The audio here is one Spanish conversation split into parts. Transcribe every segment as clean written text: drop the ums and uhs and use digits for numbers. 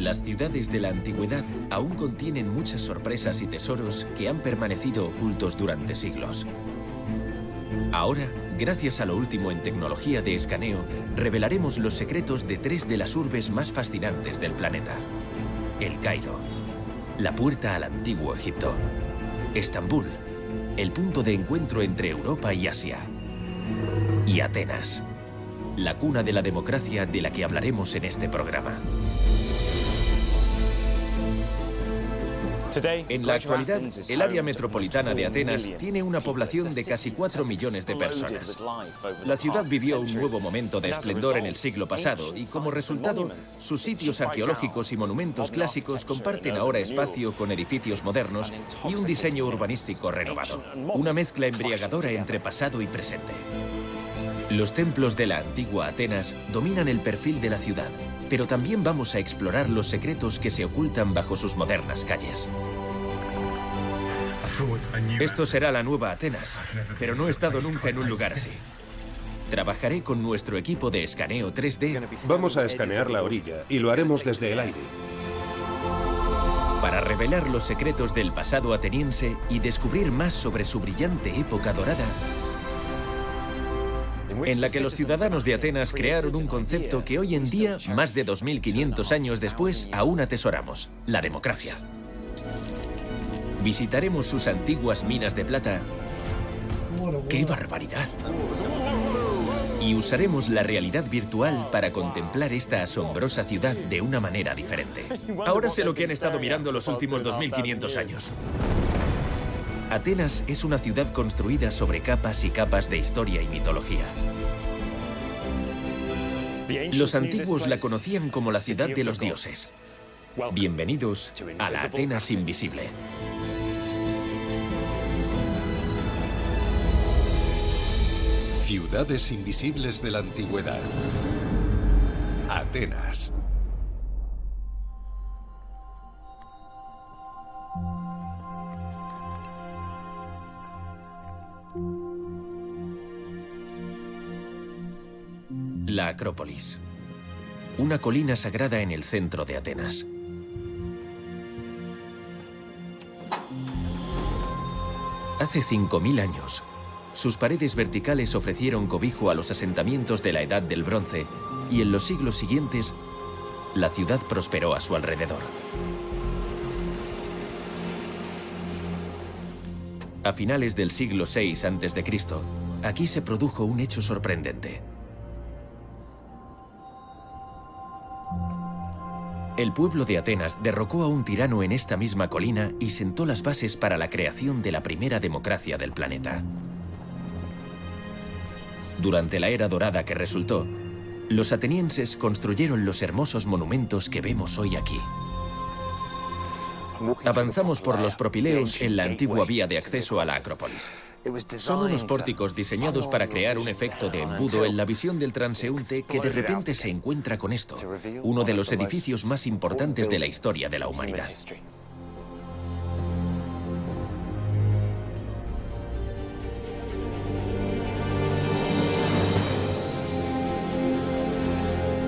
Las ciudades de la antigüedad aún contienen muchas sorpresas y tesoros que han permanecido ocultos durante siglos. Ahora, gracias a lo último en tecnología de escaneo, revelaremos los secretos de tres de las urbes más fascinantes del planeta. El Cairo, la puerta al antiguo Egipto. Estambul, el punto de encuentro entre Europa y Asia. Y Atenas, la cuna de la democracia de la que hablaremos en este programa. En la actualidad, el área metropolitana de Atenas tiene una población de casi 4 millones de personas. La ciudad vivió un nuevo momento de esplendor en el siglo pasado y, como resultado, sus sitios arqueológicos y monumentos clásicos comparten ahora espacio con edificios modernos y un diseño urbanístico renovado. Una mezcla embriagadora entre pasado y presente. Los templos de la antigua Atenas dominan el perfil de la ciudad, pero también vamos a explorar los secretos que se ocultan bajo sus modernas calles. Esto será la nueva Atenas, pero no he estado nunca en un lugar así. Trabajaré con nuestro equipo de escaneo 3D. Vamos a escanear la orilla y lo haremos desde el aire. Para revelar los secretos del pasado ateniense y descubrir más sobre su brillante época dorada, en la que los ciudadanos de Atenas crearon un concepto que hoy en día, más de 2500 años después, aún atesoramos: la democracia. Visitaremos sus antiguas minas de plata. ¡Qué barbaridad! Y usaremos la realidad virtual para contemplar esta asombrosa ciudad de una manera diferente. Ahora sé lo que han estado mirando los últimos 2500 años. Atenas es una ciudad construida sobre capas y capas de historia y mitología. Los antiguos la conocían como la ciudad de los dioses. Bienvenidos a la Atenas invisible. Ciudades invisibles de la antigüedad. Atenas. La Acrópolis, una colina sagrada en el centro de Atenas. Hace 5000 años, sus paredes verticales ofrecieron cobijo a los asentamientos de la Edad del Bronce y en los siglos siguientes, la ciudad prosperó a su alrededor. A finales del siglo VI a.C., aquí se produjo un hecho sorprendente. El pueblo de Atenas derrocó a un tirano en esta misma colina y sentó las bases para la creación de la primera democracia del planeta. Durante la era dorada que resultó, los atenienses construyeron los hermosos monumentos que vemos hoy aquí. Avanzamos por los propileos en la antigua vía de acceso a la Acrópolis. Son unos pórticos diseñados para crear un efecto de embudo en la visión del transeúnte que de repente se encuentra con esto, uno de los edificios más importantes de la historia de la humanidad.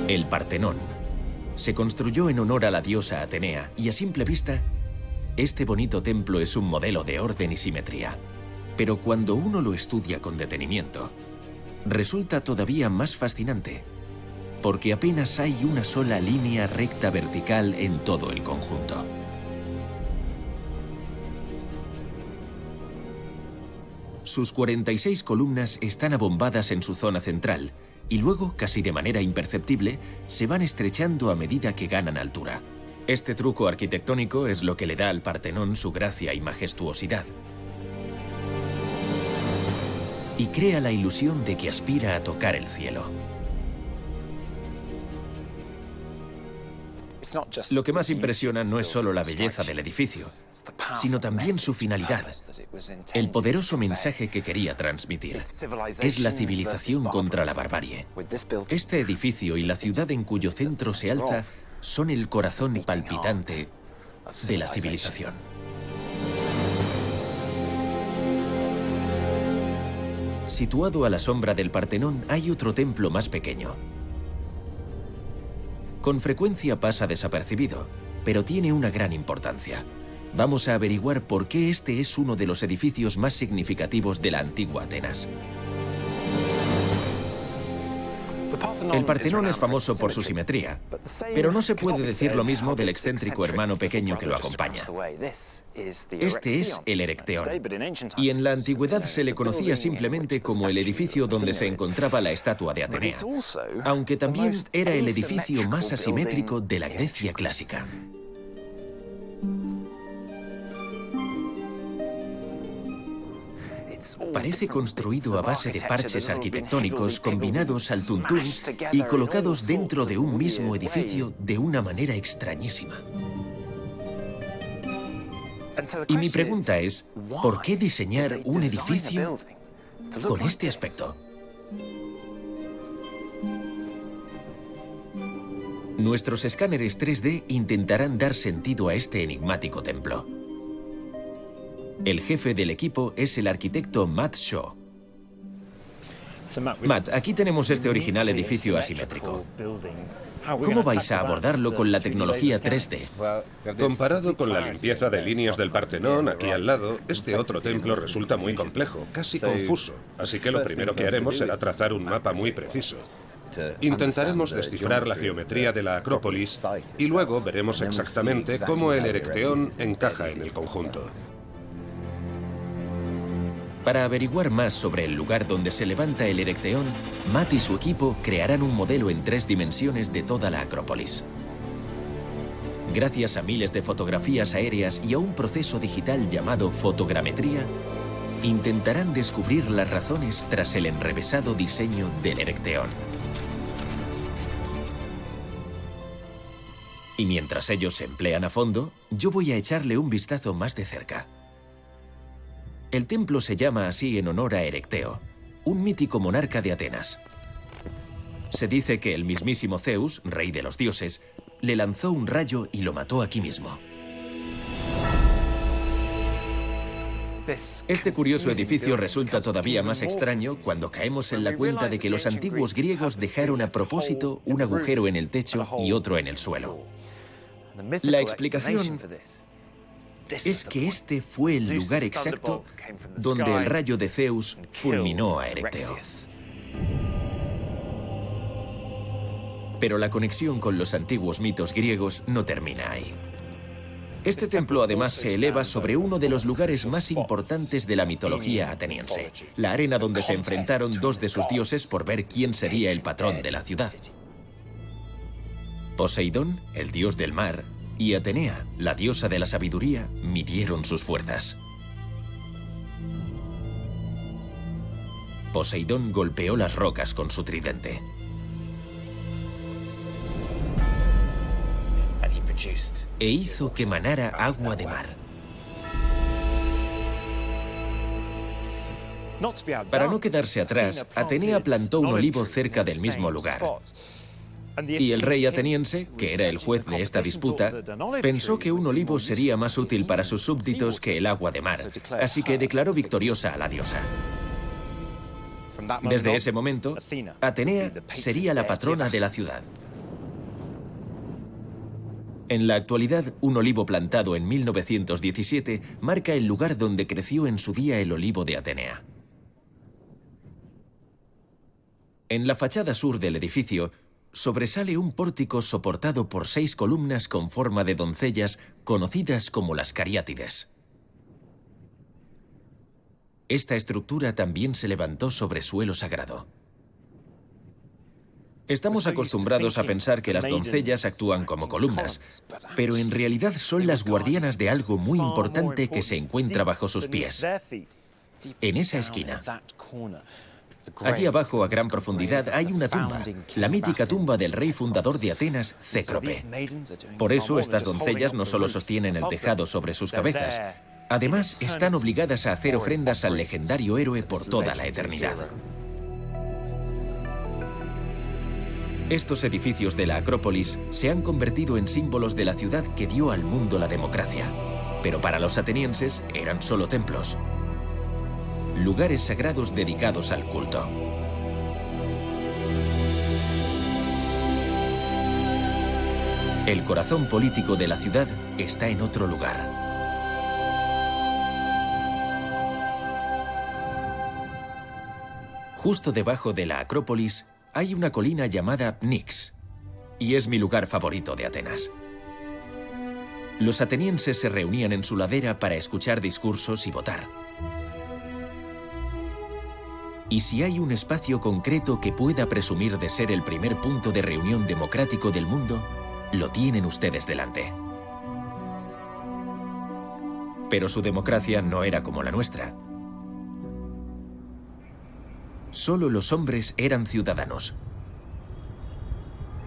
El Partenón se construyó en honor a la diosa Atenea y a simple vista, este bonito templo es un modelo de orden y simetría. Pero cuando uno lo estudia con detenimiento, resulta todavía más fascinante, porque apenas hay una sola línea recta vertical en todo el conjunto. Sus 46 columnas están abombadas en su zona central, y luego, casi de manera imperceptible, se van estrechando a medida que ganan altura. Este truco arquitectónico es lo que le da al Partenón su gracia y majestuosidad. Y crea la ilusión de que aspira a tocar el cielo. Lo que más impresiona no es solo la belleza del edificio, sino también su finalidad, el poderoso mensaje que quería transmitir. Es la civilización contra la barbarie. Este edificio y la ciudad en cuyo centro se alza son el corazón palpitante de la civilización. Situado a la sombra del Partenón hay otro templo más pequeño. Con frecuencia pasa desapercibido, pero tiene una gran importancia. Vamos a averiguar por qué este es uno de los edificios más significativos de la antigua Atenas. El Partenón es famoso por su simetría, pero no se puede decir lo mismo del excéntrico hermano pequeño que lo acompaña. Este es el Erecteón, y en la antigüedad se le conocía simplemente como el edificio donde se encontraba la estatua de Atenea, aunque también era el edificio más asimétrico de la Grecia clásica. Parece construido a base de parches arquitectónicos combinados al tuntún y colocados dentro de un mismo edificio de una manera extrañísima. Y mi pregunta es, ¿por qué diseñar un edificio con este aspecto? Nuestros escáneres 3D intentarán dar sentido a este enigmático templo. El jefe del equipo es el arquitecto Matt Shaw. Matt, aquí tenemos este original edificio asimétrico. ¿Cómo vais a abordarlo con la tecnología 3D? Comparado con la limpieza de líneas del Partenón aquí al lado, este otro templo resulta muy complejo, casi confuso. Así que lo primero que haremos será trazar un mapa muy preciso. Intentaremos descifrar la geometría de la Acrópolis y luego veremos exactamente cómo el Erecteón encaja en el conjunto. Para averiguar más sobre el lugar donde se levanta el Erecteón, Matt y su equipo crearán un modelo en 3 dimensiones de toda la Acrópolis. Gracias a miles de fotografías aéreas y a un proceso digital llamado fotogrametría, intentarán descubrir las razones tras el enrevesado diseño del Erecteón. Y mientras ellos se emplean a fondo, yo voy a echarle un vistazo más de cerca. El templo se llama así en honor a Erecteo, un mítico monarca de Atenas. Se dice que el mismísimo Zeus, rey de los dioses, le lanzó un rayo y lo mató aquí mismo. Este curioso edificio resulta todavía más extraño cuando caemos en la cuenta de que los antiguos griegos dejaron a propósito un agujero en el techo y otro en el suelo. La explicación es que este fue el lugar exacto donde el rayo de Zeus fulminó a Erecteo. Pero la conexión con los antiguos mitos griegos no termina ahí. Este templo además se eleva sobre uno de los lugares más importantes de la mitología ateniense, la arena donde se enfrentaron dos de sus dioses por ver quién sería el patrón de la ciudad. Poseidón, el dios del mar, y Atenea, la diosa de la sabiduría, midieron sus fuerzas. Poseidón golpeó las rocas con su tridente. E hizo que manara agua de mar. Para no quedarse atrás, Atenea plantó un olivo cerca del mismo lugar. Y el rey ateniense, que era el juez de esta disputa, pensó que un olivo sería más útil para sus súbditos que el agua de mar, así que declaró victoriosa a la diosa. Desde ese momento, Atenea sería la patrona de la ciudad. En la actualidad, un olivo plantado en 1917 marca el lugar donde creció en su día el olivo de Atenea. En la fachada sur del edificio, sobresale un pórtico soportado por 6 columnas con forma de doncellas conocidas como las cariátides. Esta estructura también se levantó sobre suelo sagrado. Estamos acostumbrados a pensar que las doncellas actúan como columnas, pero en realidad son las guardianas de algo muy importante que se encuentra bajo sus pies. En esa esquina. Allí abajo, a gran profundidad, hay una tumba, la mítica tumba del rey fundador de Atenas, Cécrope. Por eso, estas doncellas no solo sostienen el tejado sobre sus cabezas, además están obligadas a hacer ofrendas al legendario héroe por toda la eternidad. Estos edificios de la Acrópolis se han convertido en símbolos de la ciudad que dio al mundo la democracia, pero para los atenienses eran solo templos. Lugares sagrados dedicados al culto. El corazón político de la ciudad está en otro lugar. Justo debajo de la Acrópolis hay una colina llamada Pnyx, y es mi lugar favorito de Atenas. Los atenienses se reunían en su ladera para escuchar discursos y votar. Y si hay un espacio concreto que pueda presumir de ser el primer punto de reunión democrático del mundo, lo tienen ustedes delante. Pero su democracia no era como la nuestra. Solo los hombres eran ciudadanos.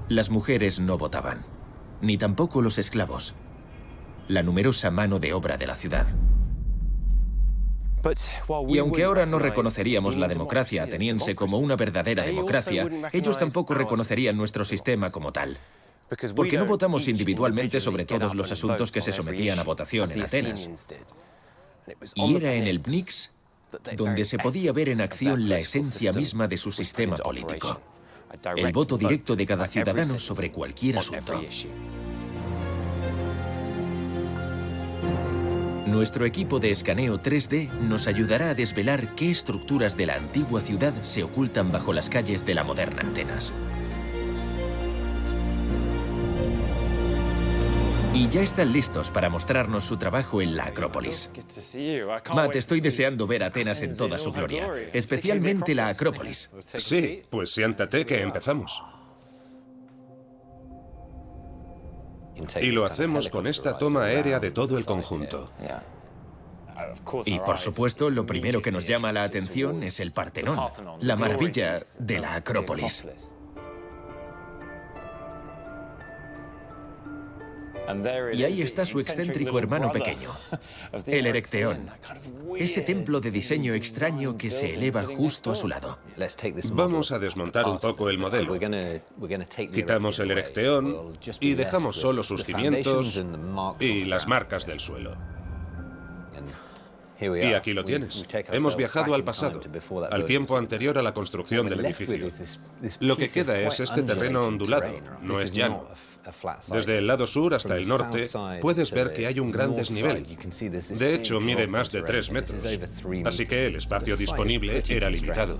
Las mujeres no votaban, ni tampoco los esclavos, la numerosa mano de obra de la ciudad. Y aunque ahora no reconoceríamos la democracia ateniense como una verdadera democracia, ellos tampoco reconocerían nuestro sistema como tal. Porque no votamos individualmente sobre todos los asuntos que se sometían a votación en Atenas. Y era en el Pnyx donde se podía ver en acción la esencia misma de su sistema político. El voto directo de cada ciudadano sobre cualquier asunto. Nuestro equipo de escaneo 3D nos ayudará a desvelar qué estructuras de la antigua ciudad se ocultan bajo las calles de la moderna Atenas. Y ya están listos para mostrarnos su trabajo en la Acrópolis. Matt, estoy deseando ver Atenas en toda su gloria, especialmente la Acrópolis. Sí, pues siéntate que empezamos. Y lo hacemos con esta toma aérea de todo el conjunto. Y por supuesto, lo primero que nos llama la atención es el Partenón, la maravilla de la Acrópolis. Y ahí está su excéntrico hermano pequeño, el Erecteón, ese templo de diseño extraño que se eleva justo a su lado. Vamos a desmontar un poco el modelo. Quitamos el Erecteón y dejamos solo sus cimientos y las marcas del suelo. Y aquí lo tienes. Hemos viajado al pasado, al tiempo anterior a la construcción del edificio. Lo que queda es este terreno ondulado, no es llano. Desde el lado sur hasta el norte puedes ver que hay un gran desnivel. De hecho, mide más de 3 metros, así que el espacio disponible era limitado.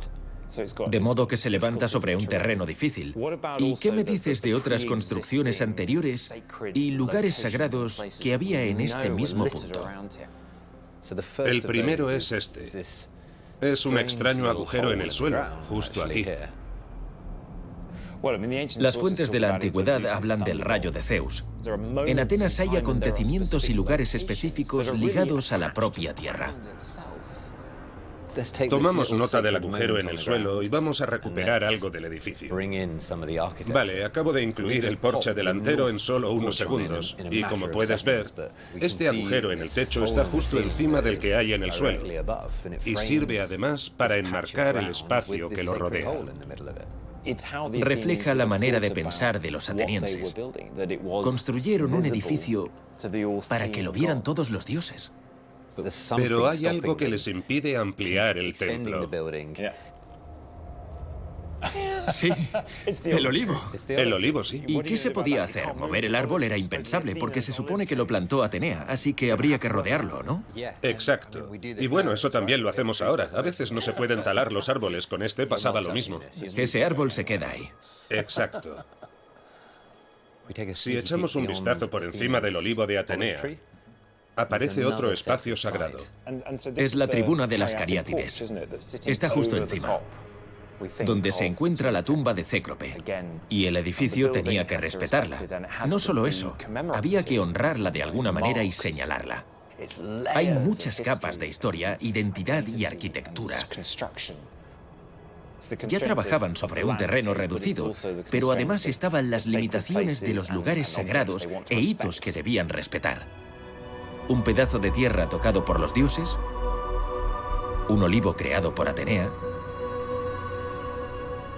De modo que se levanta sobre un terreno difícil. ¿Y qué me dices de otras construcciones anteriores y lugares sagrados que había en este mismo punto? El primero es este. Es un extraño agujero en el suelo, justo aquí. Las fuentes de la antigüedad hablan del rayo de Zeus. En Atenas hay acontecimientos y lugares específicos ligados a la propia Tierra. Tomamos nota del agujero en el suelo y vamos a recuperar algo del edificio. Vale, acabo de incluir el porche delantero en solo unos segundos. Y como puedes ver, este agujero en el techo está justo encima del que hay en el suelo. Y sirve además para enmarcar el espacio que lo rodea. Refleja la manera de pensar de los atenienses. Construyeron un edificio para que lo vieran todos los dioses. Pero hay algo que les impide ampliar el templo. Sí, el olivo. El olivo, sí. ¿Y qué se podía hacer? Mover el árbol era impensable, porque se supone que lo plantó Atenea, así que habría que rodearlo, ¿no? Exacto. Y bueno, eso también lo hacemos ahora. A veces no se pueden talar los árboles, con este pasaba lo mismo. Ese árbol se queda ahí. Exacto. Si echamos un vistazo por encima del olivo de Atenea, aparece otro espacio sagrado. Es la tribuna de las Cariátides. Está justo encima, donde se encuentra la tumba de Cécrope, y el edificio tenía que respetarla. No solo eso, había que honrarla de alguna manera y señalarla. Hay muchas capas de historia, identidad y arquitectura. Ya trabajaban sobre un terreno reducido, pero además estaban las limitaciones de los lugares sagrados e hitos que debían respetar. Un pedazo de tierra tocado por los dioses, un olivo creado por Atenea,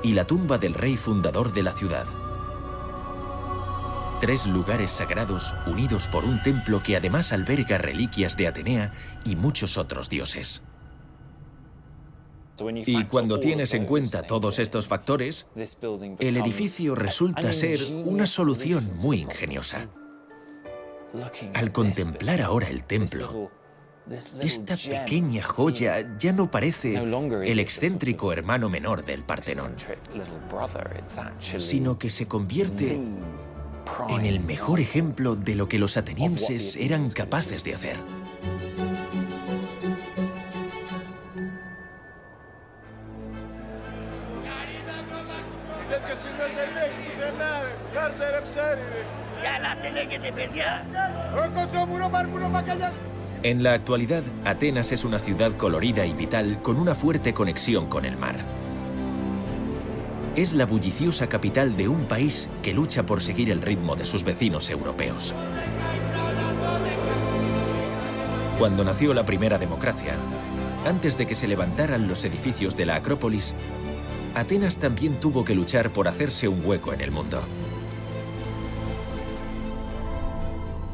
y la tumba del rey fundador de la ciudad. 3 lugares sagrados unidos por un templo que además alberga reliquias de Atenea y muchos otros dioses. Y cuando tienes en cuenta todos estos factores, el edificio resulta ser una solución muy ingeniosa. Al contemplar ahora el templo, esta pequeña joya ya no parece el excéntrico hermano menor del Partenón, sino que se convierte en el mejor ejemplo de lo que los atenienses eran capaces de hacer. En la actualidad, Atenas es una ciudad colorida y vital con una fuerte conexión con el mar. Es la bulliciosa capital de un país que lucha por seguir el ritmo de sus vecinos europeos. Cuando nació la primera democracia, antes de que se levantaran los edificios de la Acrópolis, Atenas también tuvo que luchar por hacerse un hueco en el mundo.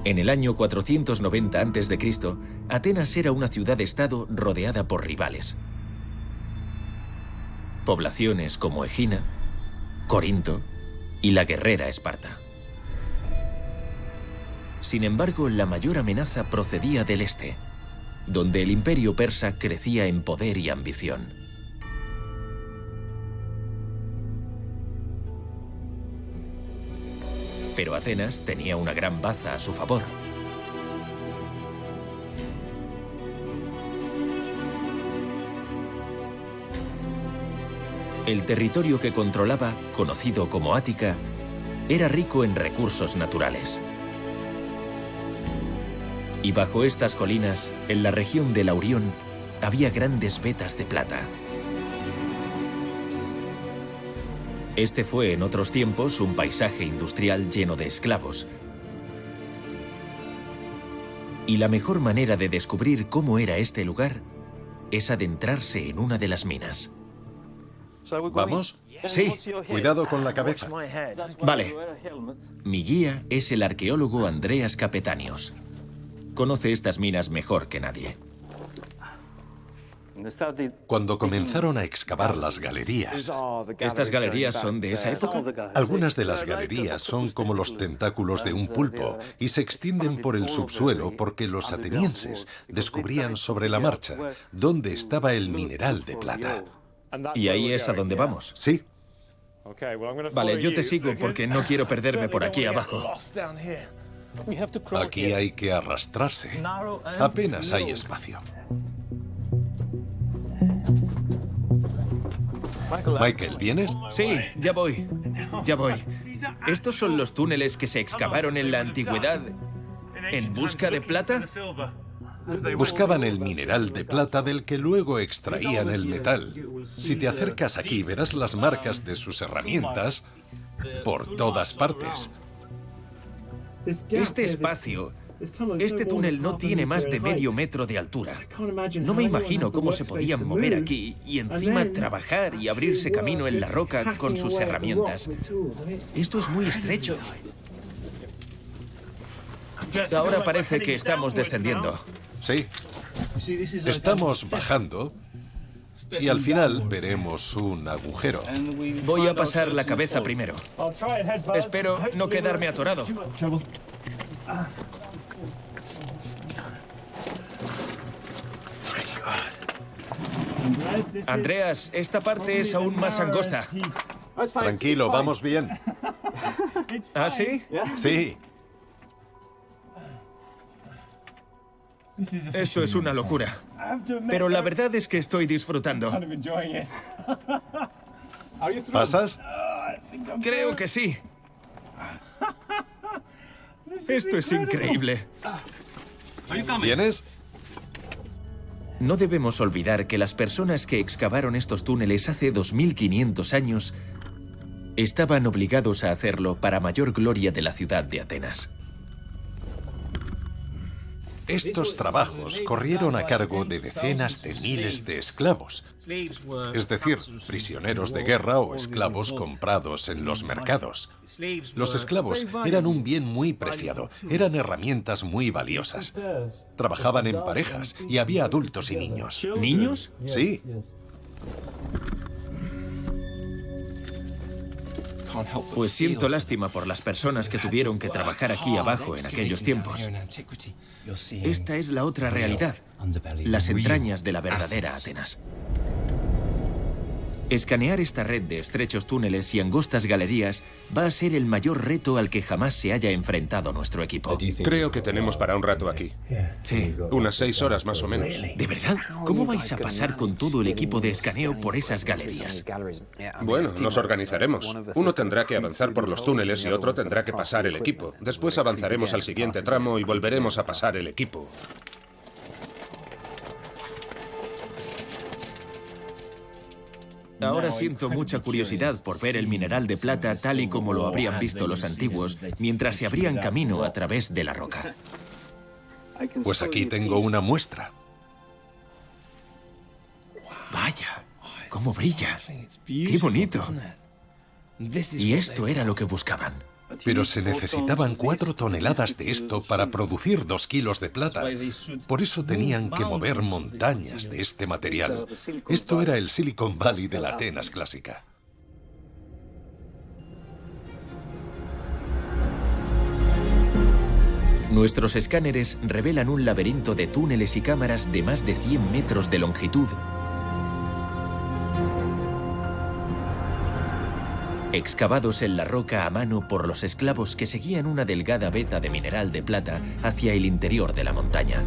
En el año 490 a.C., Atenas era una ciudad-estado rodeada por rivales. Poblaciones como Egina, Corinto y la guerrera Esparta. Sin embargo, la mayor amenaza procedía del este, donde el imperio persa crecía en poder y ambición. Pero Atenas tenía una gran baza a su favor. El territorio que controlaba, conocido como Ática, era rico en recursos naturales. Y bajo estas colinas, en la región del Laurión, había grandes vetas de plata. Este fue en otros tiempos un paisaje industrial lleno de esclavos. Y la mejor manera de descubrir cómo era este lugar es adentrarse en una de las minas. ¿Vamos? Sí. Cuidado con la cabeza. Vale. Mi guía es el arqueólogo Andreas Kapetanios. Conoce estas minas mejor que nadie. Cuando comenzaron a excavar las galerías, ¿Estas galerías son de esa época? algunas de las galerías son como los tentáculos de un pulpo y se extienden por el subsuelo porque los atenienses descubrían sobre la marcha dónde estaba el mineral de plata. Y ahí es a donde vamos. Sí, Vale, yo te sigo porque no quiero perderme por aquí abajo. aquí hay que arrastrarse. Apenas hay espacio. Michael, ¿vienes? Sí, ya voy. Ya voy. ¿Estos son los túneles que se excavaron en la antigüedad en busca de plata? Buscaban el mineral de plata del que luego extraían el metal. Si te acercas aquí, verás las marcas de sus herramientas por todas partes. Este espacio, este túnel no tiene más de medio metro de altura. No me imagino cómo se podían mover aquí y encima trabajar y abrirse camino en la roca con sus herramientas. Esto es muy estrecho. Ahora parece que estamos descendiendo. Sí. Estamos bajando y al final veremos un agujero. Voy a pasar la cabeza primero. Espero no quedarme atorado. Andreas, esta parte es aún más angosta. Tranquilo, vamos bien. ¿Ah, sí? Sí. Esto es una locura. Pero la verdad es que estoy disfrutando. ¿Pasas? Creo que sí. Esto es increíble. ¿Vienes? No debemos olvidar que las personas que excavaron estos túneles hace 2500 años estaban obligados a hacerlo para mayor gloria de la ciudad de Atenas. Estos trabajos corrieron a cargo de decenas de miles de esclavos, es decir, prisioneros de guerra o esclavos comprados en los mercados. Los esclavos eran un bien muy preciado, eran herramientas muy valiosas. Trabajaban en parejas y había adultos y niños. ¿Niños? Sí. Pues siento lástima por las personas que tuvieron que trabajar aquí abajo en aquellos tiempos. Esta es la otra realidad, las entrañas de la verdadera Atenas. Escanear esta red de estrechos túneles y angostas galerías va a ser el mayor reto al que jamás se haya enfrentado nuestro equipo. Creo que tenemos para un rato aquí. Sí. Unas 6 horas más o menos. ¿De verdad? ¿Cómo vais a pasar con todo el equipo de escaneo por esas galerías? Bueno, nos organizaremos. Uno tendrá que avanzar por los túneles y otro tendrá que pasar el equipo. Después avanzaremos al siguiente tramo y volveremos a pasar el equipo. Ahora siento mucha curiosidad por ver el mineral de plata tal y como lo habrían visto los antiguos, mientras se abrían camino a través de la roca. Pues aquí tengo una muestra. Vaya, cómo brilla. ¡Qué bonito! Y esto era lo que buscaban. Pero se necesitaban 4 toneladas de esto para producir 2 kilos de plata. Por eso tenían que mover montañas de este material. Esto era el Silicon Valley de la Atenas clásica. Nuestros escáneres revelan un laberinto de túneles y cámaras de más de 100 metros de longitud, excavados en la roca a mano por los esclavos que seguían una delgada veta de mineral de plata hacia el interior de la montaña.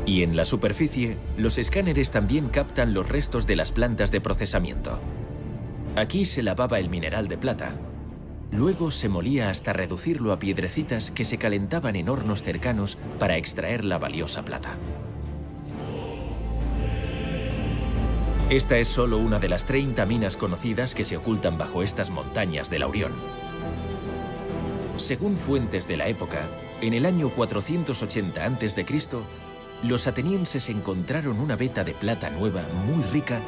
Y en la superficie, los escáneres también captan los restos de las plantas de procesamiento. Aquí se lavaba el mineral de plata. Luego se molía hasta reducirlo a piedrecitas que se calentaban en hornos cercanos para extraer la valiosa plata. Esta es solo una de las 30 minas conocidas que se ocultan bajo estas montañas de Laurión. Según fuentes de la época, en el año 480 a.C., los atenienses encontraron una veta de plata nueva muy rica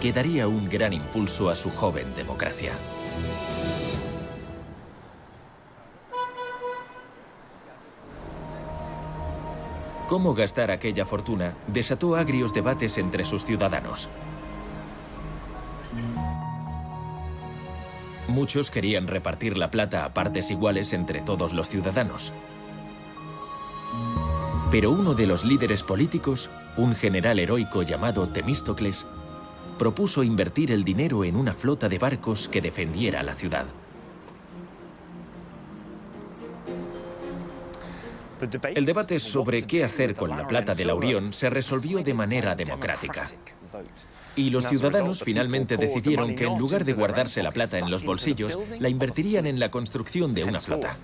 que daría un gran impulso a su joven democracia. Cómo gastar aquella fortuna desató agrios debates entre sus ciudadanos. Muchos querían repartir la plata a partes iguales entre todos los ciudadanos. Pero uno de los líderes políticos, un general heroico llamado Temístocles, propuso invertir el dinero en una flota de barcos que defendiera la ciudad. El debate sobre qué hacer con la plata de Laurión se resolvió de manera democrática. Y los ciudadanos finalmente decidieron que en lugar de guardarse la plata en los bolsillos, la invertirían en la construcción de una flota.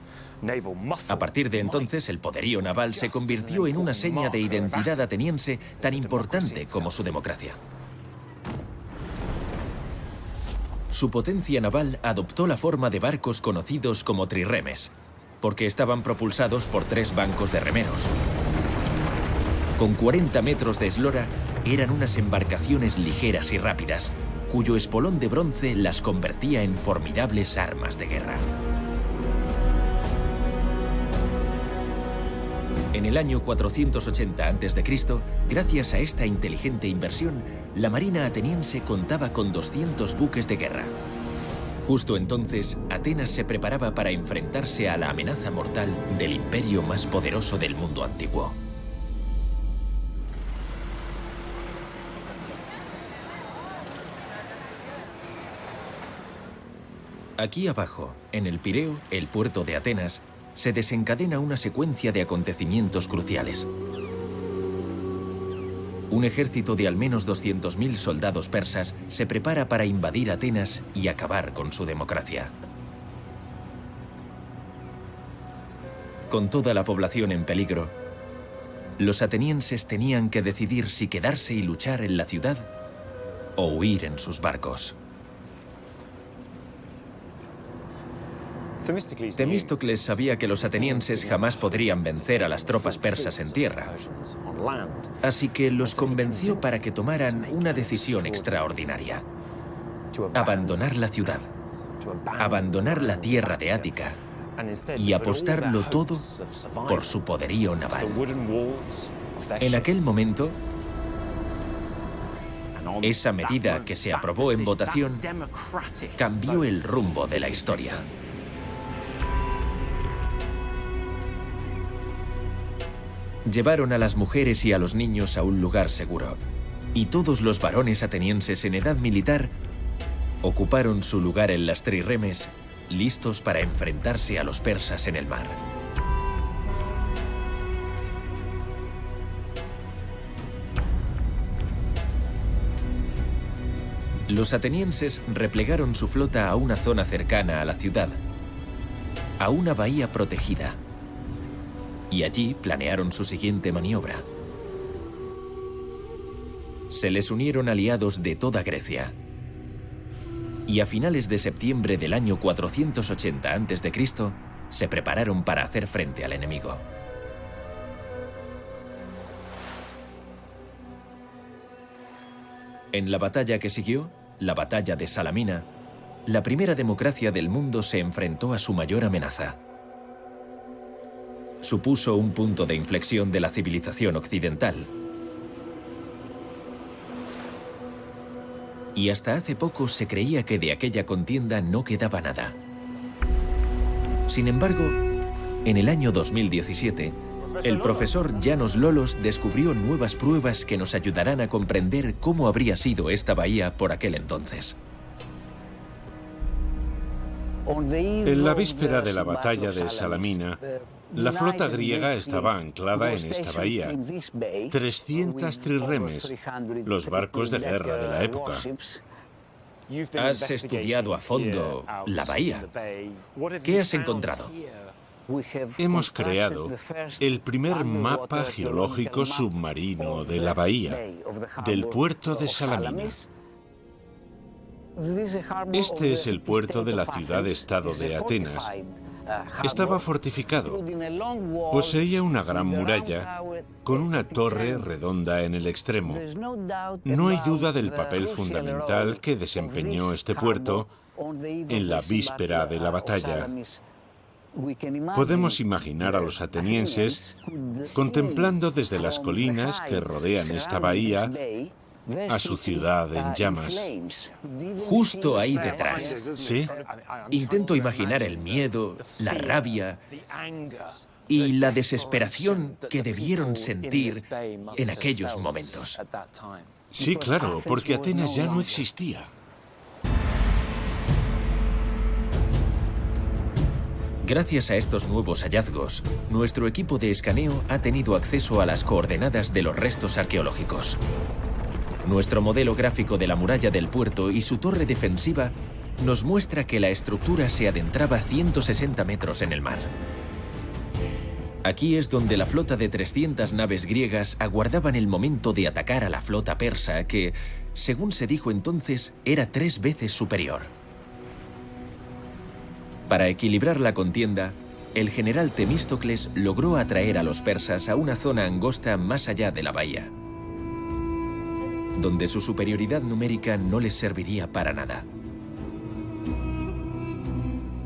A partir de entonces, el poderío naval se convirtió en una seña de identidad ateniense tan importante como su democracia. Su potencia naval adoptó la forma de barcos conocidos como trirremes, porque estaban propulsados por 3 bancos de remeros. Con 40 metros de eslora, eran unas embarcaciones ligeras y rápidas, cuyo espolón de bronce las convertía en formidables armas de guerra. En el año 480 a.C., gracias a esta inteligente inversión, la marina ateniense contaba con 200 buques de guerra. Justo entonces, Atenas se preparaba para enfrentarse a la amenaza mortal del imperio más poderoso del mundo antiguo. Aquí abajo, en el Pireo, el puerto de Atenas, se desencadena una secuencia de acontecimientos cruciales. Un ejército de al menos 200.000 soldados persas se prepara para invadir Atenas y acabar con su democracia. Con toda la población en peligro, los atenienses tenían que decidir si quedarse y luchar en la ciudad o huir en sus barcos. Temístocles sabía que los atenienses jamás podrían vencer a las tropas persas en tierra, así que los convenció para que tomaran una decisión extraordinaria: abandonar la ciudad, abandonar la tierra de Ática y apostarlo todo por su poderío naval. En aquel momento, Esa medida que se aprobó en votación cambió el rumbo de la historia. Llevaron a las mujeres y a los niños a un lugar seguro, y todos los varones atenienses en edad militar ocuparon su lugar en las trirremes, listos para enfrentarse a los persas en el mar. Los atenienses replegaron su flota a una zona cercana a la ciudad, a una bahía protegida, y allí planearon su siguiente maniobra. Se les unieron aliados de toda Grecia, y a finales de septiembre del año 480 a.C. se prepararon para hacer frente al enemigo. En la batalla que siguió, la batalla de Salamina, la primera democracia del mundo se enfrentó a su mayor amenaza. Supuso un punto de inflexión de la civilización occidental. Y hasta hace poco se creía que de aquella contienda no quedaba nada. Sin embargo, en el año 2017, el profesor János Lolos descubrió nuevas pruebas que nos ayudarán a comprender cómo habría sido esta bahía por aquel entonces. En la víspera de la batalla de Salamina, la flota griega estaba anclada en esta bahía. 300 trirremes, los barcos de guerra de la época. Has estudiado a fondo la bahía. ¿Qué has encontrado? Hemos creado el primer mapa geológico submarino de la bahía, del puerto de Salamina. Este es el puerto de la ciudad-estado de Atenas. Estaba fortificado. Poseía una gran muralla con una torre redonda en el extremo. No hay duda del papel fundamental que desempeñó este puerto en la víspera de la batalla. Podemos imaginar a los atenienses contemplando desde las colinas que rodean esta bahía a su ciudad en llamas. Justo ahí detrás. ¿Sí? Intento imaginar el miedo, la rabia y la desesperación que debieron sentir en aquellos momentos. Sí, claro, porque Atenas ya no existía. Gracias a estos nuevos hallazgos, nuestro equipo de escaneo ha tenido acceso a las coordenadas de los restos arqueológicos. Nuestro modelo gráfico de la muralla del puerto y su torre defensiva nos muestra que la estructura se adentraba 160 metros en el mar. Aquí es donde la flota de 300 naves griegas aguardaban el momento de atacar a la flota persa que, según se dijo entonces, era 3 veces superior. Para equilibrar la contienda, el general Temístocles logró atraer a los persas a una zona angosta más allá de la bahía, donde su superioridad numérica no les serviría para nada.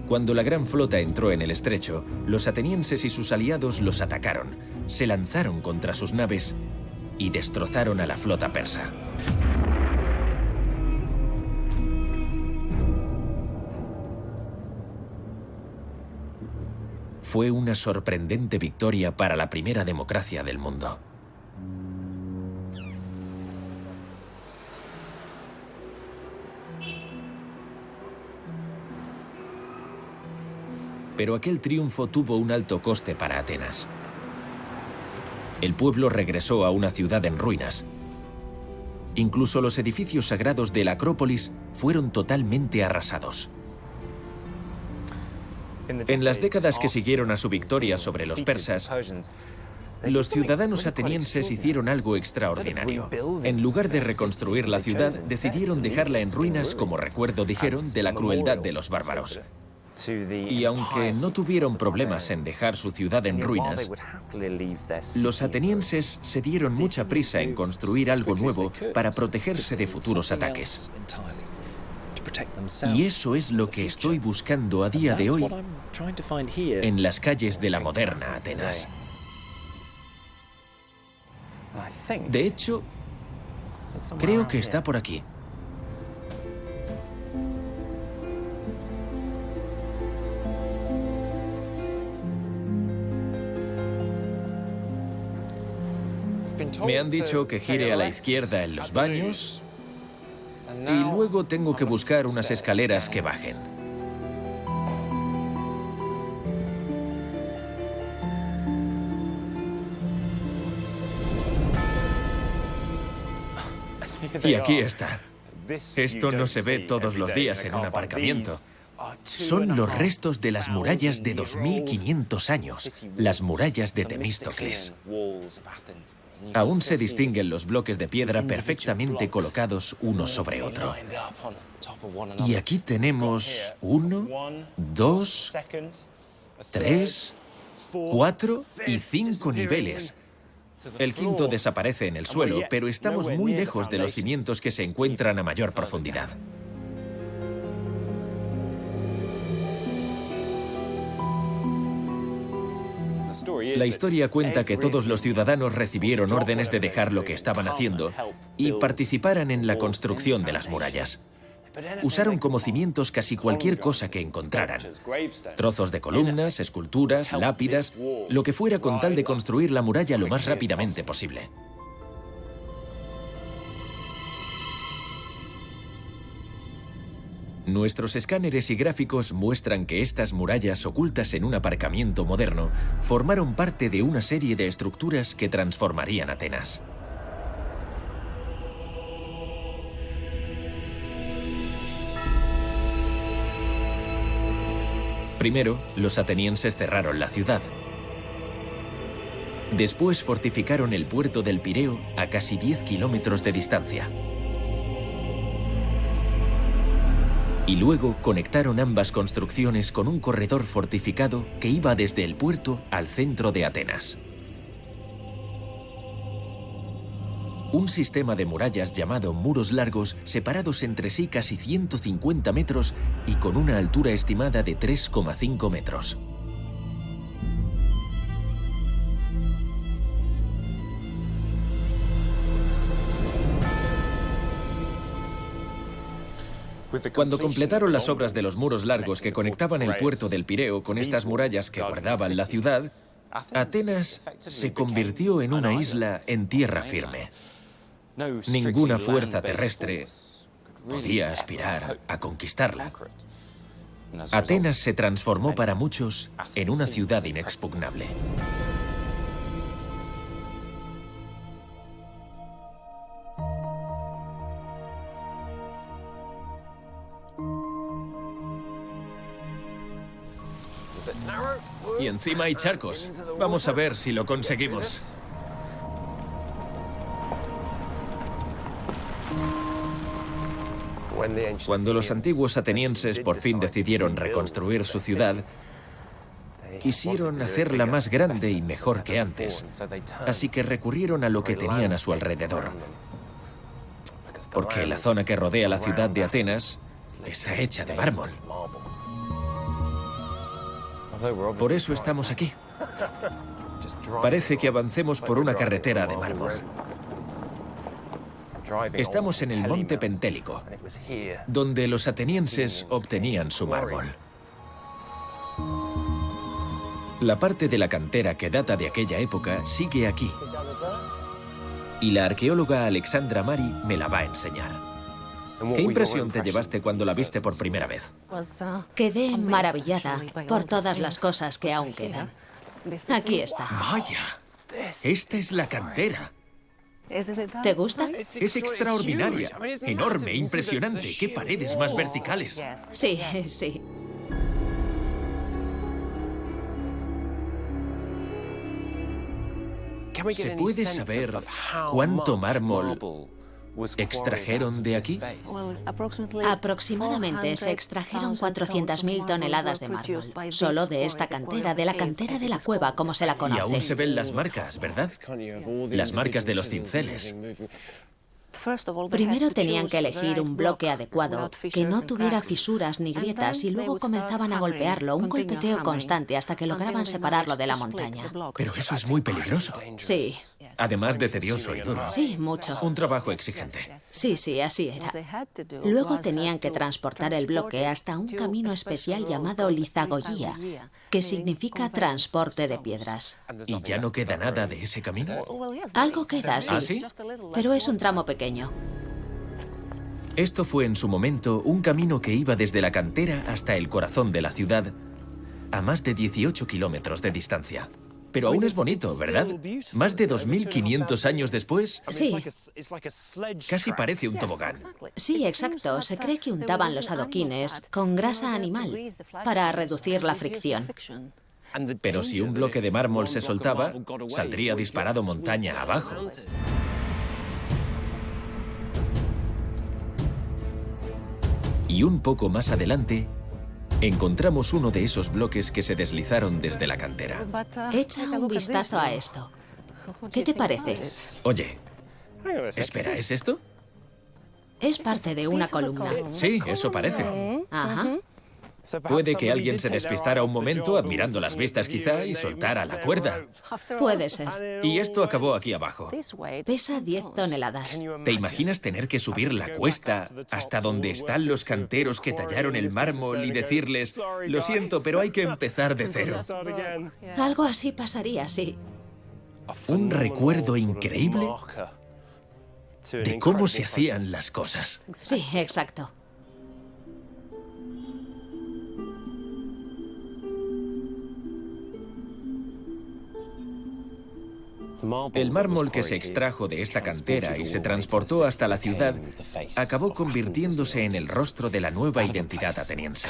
Cuando la gran flota entró en el estrecho, los atenienses y sus aliados los atacaron, se lanzaron contra sus naves y destrozaron a la flota persa. Fue una sorprendente victoria para la primera democracia del mundo. Pero aquel triunfo tuvo un alto coste para Atenas. El pueblo regresó a una ciudad en ruinas. Incluso los edificios sagrados de la Acrópolis fueron totalmente arrasados. En las décadas que siguieron a su victoria sobre los persas, los ciudadanos atenienses hicieron algo extraordinario. En lugar de reconstruir la ciudad, decidieron dejarla en ruinas como recuerdo, dijeron, de la crueldad de los bárbaros. Y aunque no tuvieron problemas en dejar su ciudad en ruinas, los atenienses se dieron mucha prisa en construir algo nuevo para protegerse de futuros ataques. Y eso es lo que estoy buscando a día de hoy en las calles de la moderna Atenas. De hecho, Creo que está por aquí. Me han dicho que gire a la izquierda en los baños y luego tengo que buscar unas escaleras que bajen. Y aquí está. Esto no se ve todos los días en un aparcamiento. Son los restos de las murallas de 2500 años, las murallas de Temístocles. Aún se distinguen los bloques de piedra perfectamente colocados uno sobre otro. Y aquí tenemos 1, 2, 3, 4 y 5 niveles. El quinto desaparece en el suelo, pero estamos muy lejos de los cimientos que se encuentran a mayor profundidad. La historia cuenta que todos los ciudadanos recibieron órdenes de dejar lo que estaban haciendo y participaran en la construcción de las murallas. Usaron como cimientos casi cualquier cosa que encontraran. Trozos de columnas, esculturas, lápidas, lo que fuera con tal de construir la muralla lo más rápidamente posible. Nuestros escáneres y gráficos muestran que estas murallas ocultas en un aparcamiento moderno formaron parte de una serie de estructuras que transformarían Atenas. Primero, los atenienses cerraron la ciudad. Después fortificaron el puerto del Pireo a casi 10 kilómetros de distancia. Y luego conectaron ambas construcciones con un corredor fortificado que iba desde el puerto al centro de Atenas. Un sistema de murallas llamado muros largos, separados entre sí casi 150 metros y con una altura estimada de 3,5 metros. Cuando completaron las obras de los muros largos que conectaban el puerto del Pireo con estas murallas que guardaban la ciudad, Atenas se convirtió en una isla en tierra firme. Ninguna fuerza terrestre podía aspirar a conquistarla. Atenas se transformó para muchos en una ciudad inexpugnable. Y encima hay charcos. Vamos a ver si lo conseguimos. Cuando los antiguos atenienses por fin decidieron reconstruir su ciudad, quisieron hacerla más grande y mejor que antes, así que recurrieron a lo que tenían a su alrededor. Porque la zona que rodea la ciudad de Atenas está hecha de mármol. Por eso estamos aquí. Parece que avancemos por una carretera de mármol. Estamos en el monte Pentélico, donde los atenienses obtenían su mármol. La parte de la cantera que data de aquella época sigue aquí. Y la arqueóloga Alexandra Mari me la va a enseñar. ¿Qué impresión te llevaste cuando la viste por primera vez? Quedé maravillada por todas las cosas que aún quedan. Aquí está. ¡Vaya! Esta es la cantera. ¿Te gusta? Es extraordinaria, enorme, impresionante. ¡Qué paredes más verticales! Sí, sí. ¿Se puede saber cuánto mármol extrajeron de aquí? Aproximadamente se extrajeron 400.000 toneladas de mármol, solo de esta cantera, de la cantera de la cueva, como se la Y conoce. aún se ven las marcas, ¿verdad? Las marcas de los cinceles. Primero tenían que elegir un bloque adecuado, que no tuviera fisuras ni grietas, y luego comenzaban a golpearlo, un golpeteo constante hasta que lograban separarlo de la montaña. Pero eso es muy peligroso. Sí, Además de tedioso y duro. sí, mucho. Un trabajo exigente. Sí, sí, así era. Luego tenían que transportar el bloque hasta un camino especial llamado lizagoyía, que significa transporte de piedras. ¿Y ya no queda nada de ese camino? Algo queda, sí, ¿Ah, sí? pero es un tramo pequeño. Esto fue en su momento un camino que iba desde la cantera hasta el corazón de la ciudad, a más de 18 kilómetros de distancia. Pero aún es bonito, ¿verdad? Más de 2.500 años después, Sí, casi parece un tobogán. sí, exacto. Se cree que untaban los adoquines con grasa animal para reducir la fricción. Pero si un bloque de mármol se soltaba, saldría disparado montaña abajo. Y un poco más adelante, encontramos uno de esos bloques que se deslizaron desde la cantera. Echa un vistazo a esto. ¿Qué te parece? Oye, espera, ¿es esto? Es parte de una columna. Sí, eso parece. Ajá. Puede que alguien se despistara un momento admirando las vistas quizá y soltara la cuerda. Puede ser. Y esto acabó aquí abajo. Pesa 10 toneladas. ¿Te imaginas tener que subir la cuesta hasta donde están los canteros que tallaron el mármol y decirles, lo siento, pero hay que empezar de cero? Algo así pasaría, sí. Un recuerdo increíble de cómo se hacían las cosas. Sí, exacto. El mármol que se extrajo de esta cantera y se transportó hasta la ciudad acabó convirtiéndose en el rostro de la nueva identidad ateniense.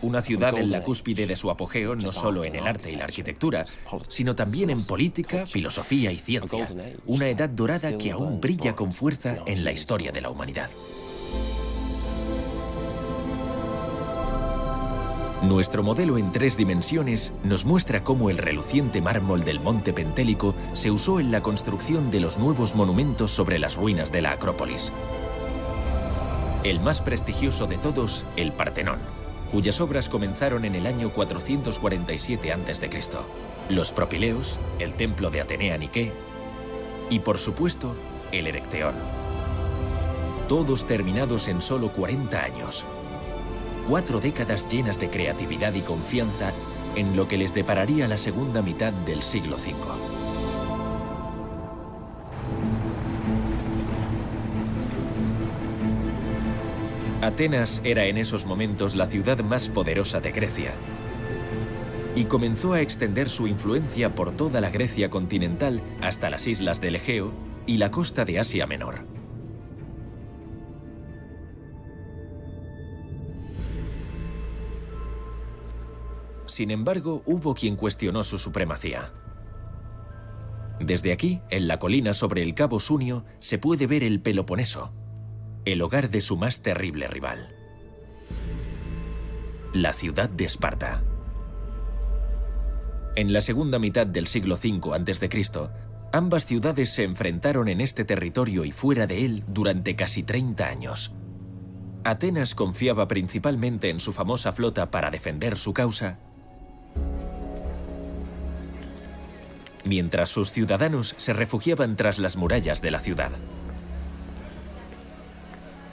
Una ciudad en la cúspide de su apogeo no solo en el arte y la arquitectura, sino también en política, filosofía y ciencia. Una edad dorada que aún brilla con fuerza en la historia de la humanidad. Nuestro modelo en 3 dimensiones nos muestra cómo el reluciente mármol del Monte Pentélico se usó en la construcción de los nuevos monumentos sobre las ruinas de la Acrópolis. El más prestigioso de todos, el Partenón, cuyas obras comenzaron en el año 447 a.C., los Propileos, el templo de Atenea Nike y, por supuesto, el Erecteón. Todos terminados en solo 40 años. 4 décadas llenas de creatividad y confianza en lo que les depararía la segunda mitad del siglo V. Atenas era en esos momentos la ciudad más poderosa de Grecia y comenzó a extender su influencia por toda la Grecia continental hasta las islas del Egeo y la costa de Asia Menor. Sin embargo, hubo quien cuestionó su supremacía. Desde aquí, en la colina sobre el cabo Sunio, se puede ver el Peloponeso, el hogar de su más terrible rival, la ciudad de Esparta. En la segunda mitad del siglo V a.C., ambas ciudades se enfrentaron en este territorio y fuera de él durante casi 30 años. Atenas confiaba principalmente en su famosa flota para defender su causa, mientras sus ciudadanos se refugiaban tras las murallas de la ciudad.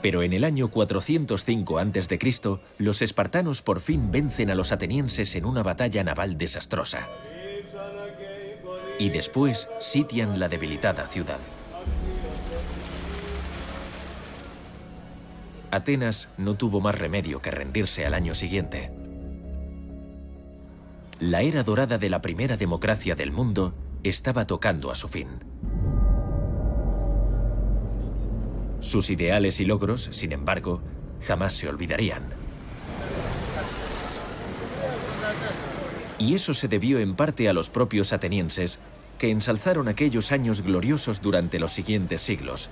Pero en el año 405 a.C., los espartanos por fin vencen a los atenienses en una batalla naval desastrosa. Y después sitian la debilitada ciudad. Atenas no tuvo más remedio que rendirse al año siguiente. La era dorada de la primera democracia del mundo estaba tocando a su fin. Sus ideales y logros, sin embargo, jamás se olvidarían. Y eso se debió en parte a los propios atenienses, que ensalzaron aquellos años gloriosos durante los siguientes siglos,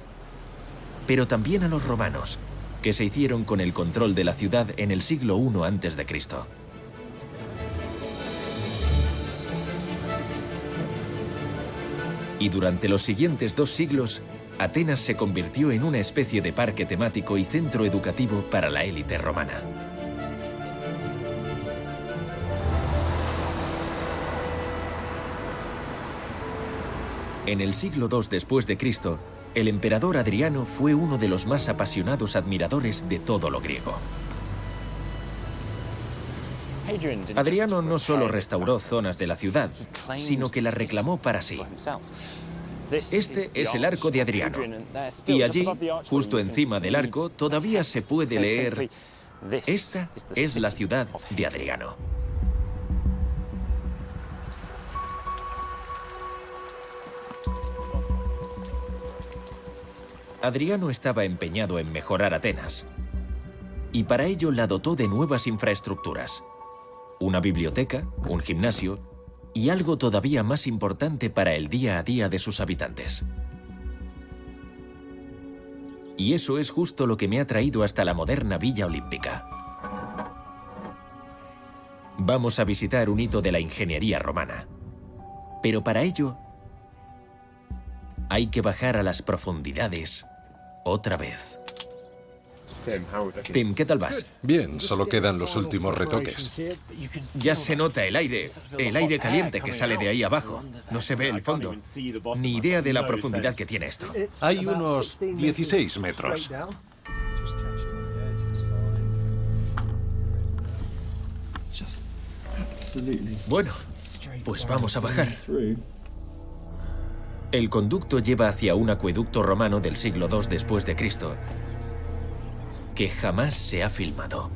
pero también a los romanos, que se hicieron con el control de la ciudad en el siglo I a.C. Y durante los siguientes 2 siglos, Atenas se convirtió en una especie de parque temático y centro educativo para la élite romana. En el siglo II después de Cristo, el emperador Adriano fue uno de los más apasionados admiradores de todo lo griego. Adriano no solo restauró zonas de la ciudad, sino que las reclamó para sí. Este es el Arco de Adriano. Y allí, justo encima del arco, todavía se puede leer: esta es la ciudad de Adriano. Adriano estaba empeñado en mejorar Atenas, y para ello la dotó de nuevas infraestructuras: una biblioteca, un gimnasio y algo todavía más importante para el día a día de sus habitantes. Y eso es justo lo que me ha traído hasta la moderna Villa Olímpica. Vamos a visitar un hito de la ingeniería romana. Pero para ello hay que bajar a las profundidades otra vez. Tim, ¿qué tal vas? Bien, solo quedan los últimos retoques. Ya se nota el aire caliente que sale de ahí abajo. No se ve el fondo. Ni idea de la profundidad que tiene esto. Hay unos 16 metros. Bueno, pues vamos a bajar. El conducto lleva hacia un acueducto romano del siglo II después de Cristo, que jamás se ha filmado.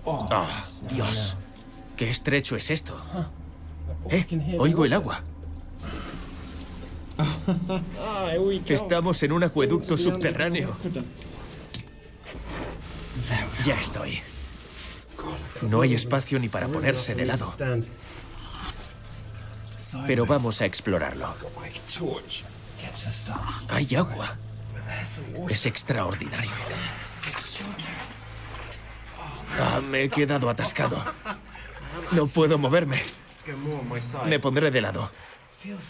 ¡Oh, Dios! ¡Qué estrecho es esto! Oigo el agua. Estamos en un acueducto subterráneo. Ya estoy. No hay espacio ni para ponerse de lado. Pero vamos a explorarlo. Hay agua. Es extraordinario. Me he quedado atascado. No puedo moverme. Me pondré de lado.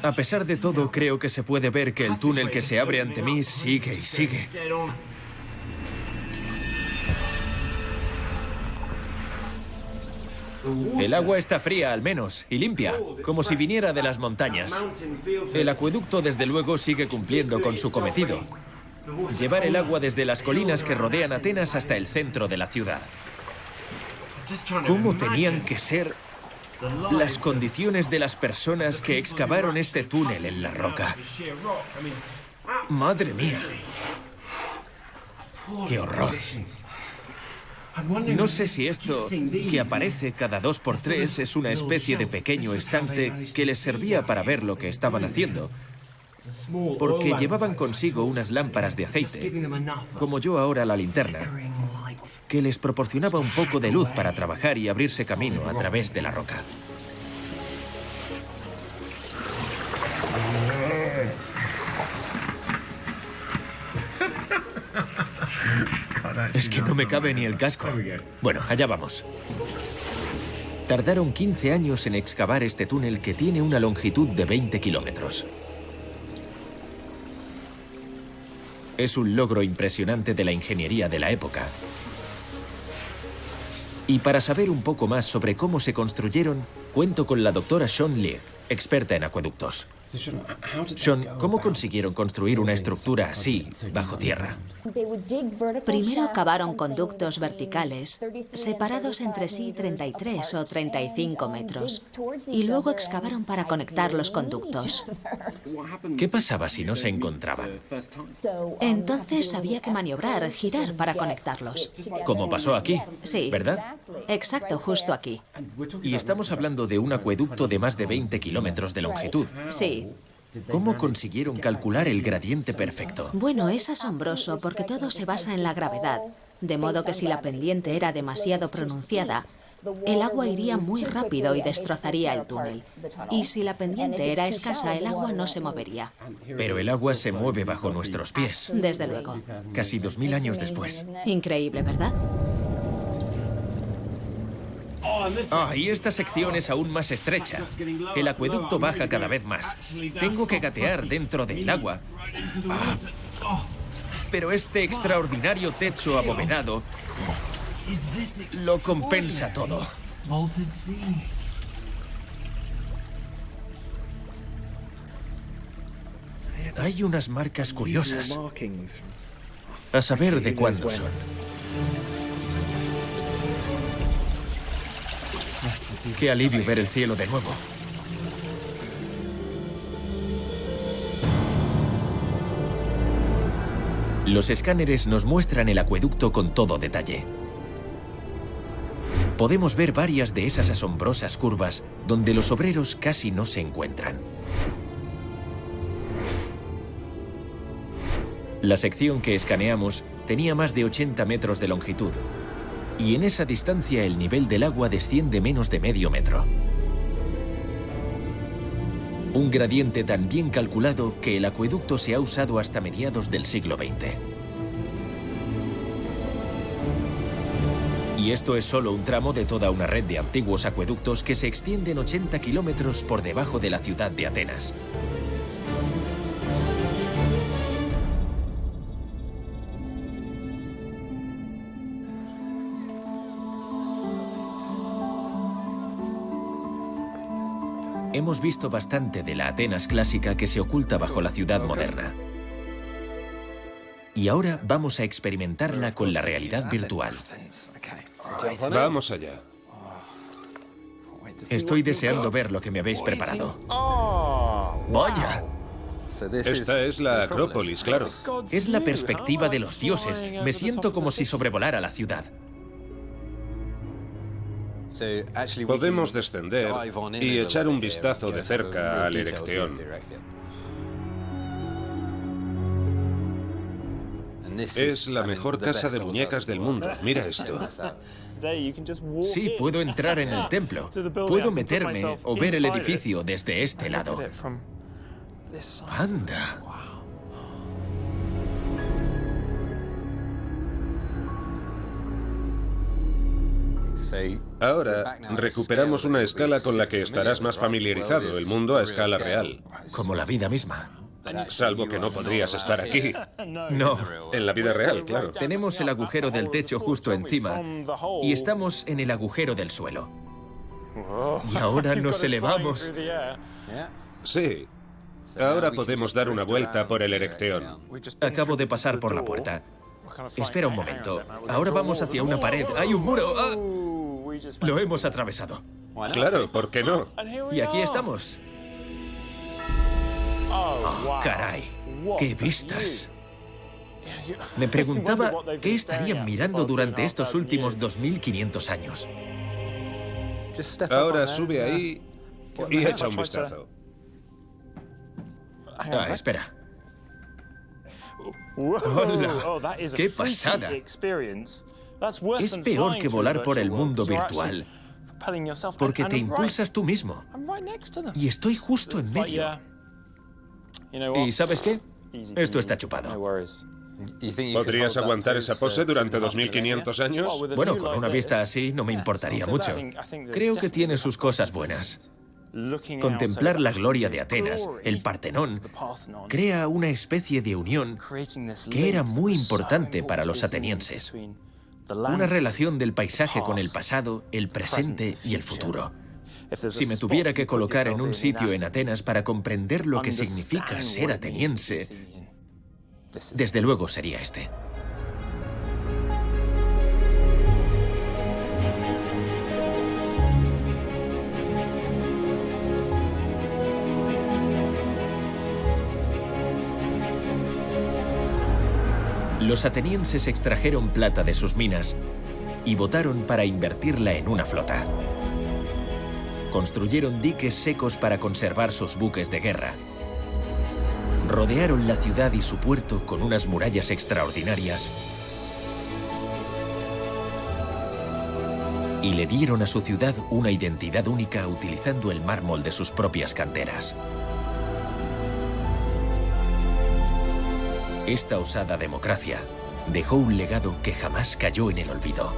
A pesar de todo, creo que se puede ver que el túnel que se abre ante mí sigue y sigue. El agua está fría, al menos, y limpia, como si viniera de las montañas. El acueducto, desde luego, sigue cumpliendo con su cometido: llevar el agua desde las colinas que rodean Atenas hasta el centro de la ciudad. ¿Cómo tenían que ser las condiciones de las personas que excavaron este túnel en la roca? ¡Madre mía! ¡Qué horror! No sé si esto, que aparece cada 2 por 3, es una especie de pequeño estante que les servía para ver lo que estaban haciendo, porque llevaban consigo unas lámparas de aceite, como yo ahora la linterna, que les proporcionaba un poco de luz para trabajar y abrirse camino a través de la roca. Es que no me cabe ni el casco. Bueno, allá vamos. Tardaron 15 años en excavar este túnel que tiene una longitud de 20 kilómetros. Es un logro impresionante de la ingeniería de la época. Y para saber un poco más sobre cómo se construyeron, cuento con la doctora Sean Lee, experta en acueductos. Sean, ¿cómo consiguieron construir una estructura así, bajo tierra? Primero cavaron conductos verticales, separados entre sí 33 o 35 metros, y luego excavaron para conectar los conductos. ¿Qué pasaba si no se encontraban? Entonces había que maniobrar, girar para conectarlos. Como pasó aquí, Sí. ¿verdad? Exacto, justo aquí. Y estamos hablando de un acueducto de más de 20 kilómetros de longitud. Sí. ¿Cómo consiguieron calcular el gradiente perfecto? Bueno, es asombroso porque todo se basa en la gravedad, de modo que si la pendiente era demasiado pronunciada, el agua iría muy rápido y destrozaría el túnel. Y si la pendiente era escasa, el agua no se movería. Pero el agua se mueve bajo nuestros pies, Desde luego. casi 2000 años después. Increíble, ¿verdad? Y esta sección es aún más estrecha. El acueducto baja cada vez más. Tengo que gatear dentro del agua. Pero este extraordinario techo abovedado lo compensa todo. Hay unas marcas curiosas. A saber de cuándo son. Qué alivio ver el cielo de nuevo. Los escáneres nos muestran el acueducto con todo detalle. Podemos ver varias de esas asombrosas curvas donde los obreros casi no se encuentran. La sección que escaneamos tenía más de 80 metros de longitud, y en esa distancia el nivel del agua desciende menos de medio metro. Un gradiente tan bien calculado que el acueducto se ha usado hasta mediados del siglo XX. Y esto es solo un tramo de toda una red de antiguos acueductos que se extienden 80 kilómetros por debajo de la ciudad de Atenas. Hemos visto bastante de la Atenas clásica que se oculta bajo la ciudad moderna. Y ahora vamos a experimentarla con la realidad virtual. Vamos allá. Estoy deseando ver lo que me habéis preparado. ¡Vaya! Esta es la Acrópolis, claro. Es la perspectiva de los dioses. Me siento como si sobrevolara la ciudad. Podemos descender y echar un vistazo de cerca al Erecteón. Es la mejor casa de muñecas del mundo. Mira esto. Sí, puedo entrar en el templo. Puedo meterme o ver el edificio desde este lado. ¡Anda! Ahora recuperamos una escala con la que estarás más familiarizado, el mundo a escala real. Como la vida misma. Salvo que no podrías estar aquí. No. En la vida real, claro. Tenemos el agujero del techo justo encima y estamos en el agujero del suelo. Y ahora nos elevamos. Sí. Ahora podemos dar una vuelta por el Erecteón. Acabo de pasar por la puerta. Espera un momento. Ahora vamos hacia una pared. ¡Hay un muro! ¡Ah! Lo hemos atravesado. Claro, ¿por qué no? Y aquí estamos. ¡Oh, caray! ¡Qué vistas! Me preguntaba qué estarían mirando durante estos últimos 2500 años. Ahora sube ahí y echa un vistazo. Espera. ¡Hola! ¡Qué pasada! Es peor que volar por el mundo virtual, porque te impulsas tú mismo. Y estoy justo en medio. ¿Y sabes qué? Esto está chupado. ¿Podrías aguantar esa pose durante 2500 años? Bueno, con una vista así no me importaría mucho. Creo que tiene sus cosas buenas. Contemplar la gloria de Atenas, el Partenón, crea una especie de unión que era muy importante para los atenienses. Una relación del paisaje con el pasado, el presente y el futuro. Si me tuviera que colocar en un sitio en Atenas para comprender lo que significa ser ateniense, desde luego sería este. Los atenienses extrajeron plata de sus minas y votaron para invertirla en una flota. Construyeron diques secos para conservar sus buques de guerra. Rodearon la ciudad y su puerto con unas murallas extraordinarias y le dieron a su ciudad una identidad única utilizando el mármol de sus propias canteras. Esta osada democracia dejó un legado que jamás cayó en el olvido.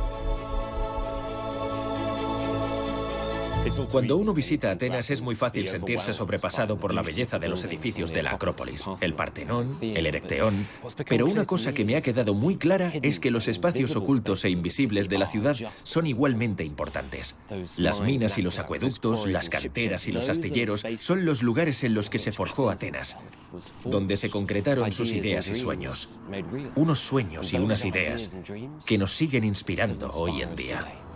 Cuando uno visita Atenas es muy fácil sentirse sobrepasado por la belleza de los edificios de la Acrópolis, el Partenón, el Erecteón, pero una cosa que me ha quedado muy clara es que los espacios ocultos e invisibles de la ciudad son igualmente importantes. Las minas y los acueductos, las canteras y los astilleros son los lugares en los que se forjó Atenas, donde se concretaron sus ideas y sueños. Unos sueños y unas ideas que nos siguen inspirando hoy en día.